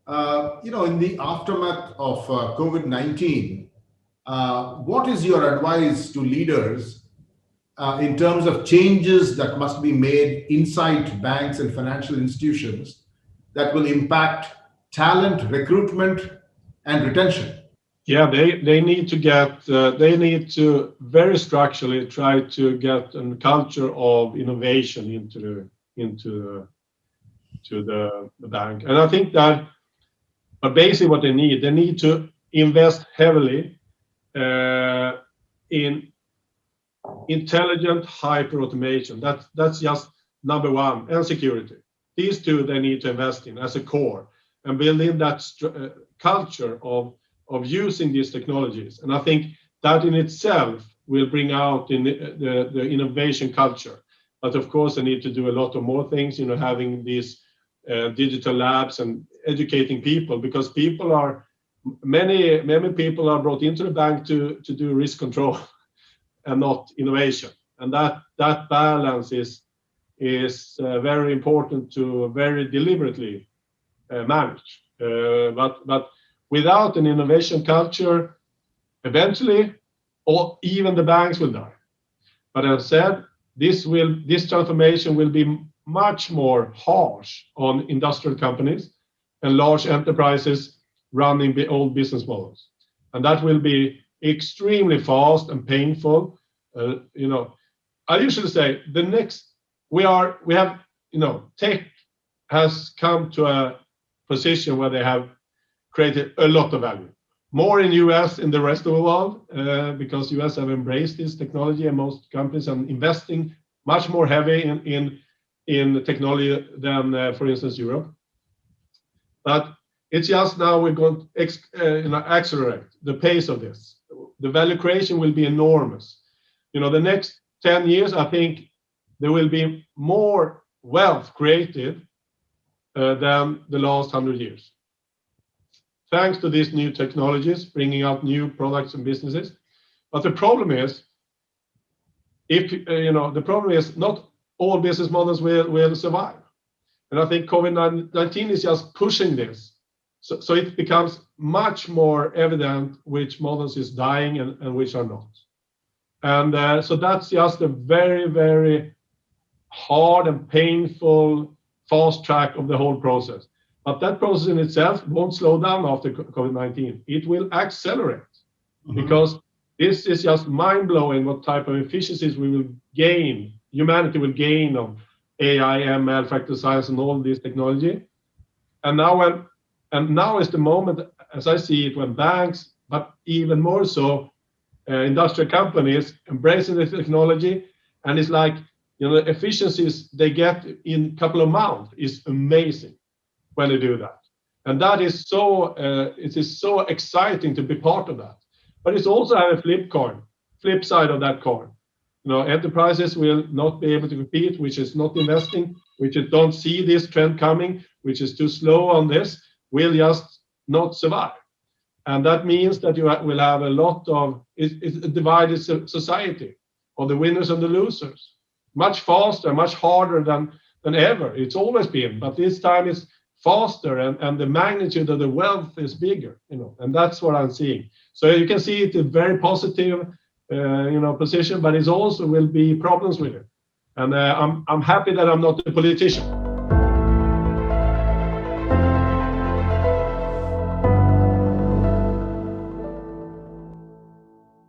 In the aftermath of COVID-19, what is your advice to leaders in terms of changes that must be made inside banks and financial institutions that will impact talent recruitment and retention? Yeah, they need to get they need to very structurally try to get a culture of innovation into the bank, and I think that. But basically, what they need to invest heavily in intelligent hyper automation. That's just number one, and security. These two they need to invest in as a core and build in that culture of using these technologies. And I think that in itself will bring out the innovation culture. But of course, they need to do a lot of more things. Having these digital labs and educating people, because many people are brought into the bank to do risk control and not innovation, and that balance is very important to very deliberately manage. But without an innovation culture, eventually, or even the banks will die. But as I said, this transformation will be much more harsh on industrial companies and large enterprises running the old business models, and that will be extremely fast and painful. I usually say tech has come to a position where they have created a lot of value, more in US in the rest of the world, because US have embraced this technology, and most companies are investing much more heavy in technology than, for instance, Europe. But it's just now we're going to accelerate the pace of this. The value creation will be enormous. The next 10 years, I think there will be more wealth created than the last 100 years, thanks to these new technologies bringing out new products and businesses. But the problem is, not all business models will survive. And I think COVID-19 is just pushing this. So it becomes much more evident which models is dying and which are not. And so that's just a very, very hard and painful fast track of the whole process. But that process in itself won't slow down after COVID-19. It will accelerate, because this is just mind-blowing what type of efficiencies we will gain, humanity will gain of AI, ML, factor science, and all this technology. And now is the moment, as I see it, when banks, but even more so, industrial companies embracing the technology, and it's like, efficiencies they get in a couple of months is amazing when they do that. And that is it is so exciting to be part of that. But it's also a flip side of that coin. Enterprises will not be able to compete, which is not investing, which don't see this trend coming, which is too slow on this, will just not survive. And that means that you will have a lot of it's a divided society of the winners and the losers, much faster, much harder than ever. It's always been, but this time it's faster, and the magnitude of the wealth is bigger, and that's what I'm seeing. So you can see it a very positive position, but it also will be problems with it. And I'm happy that I'm not a politician.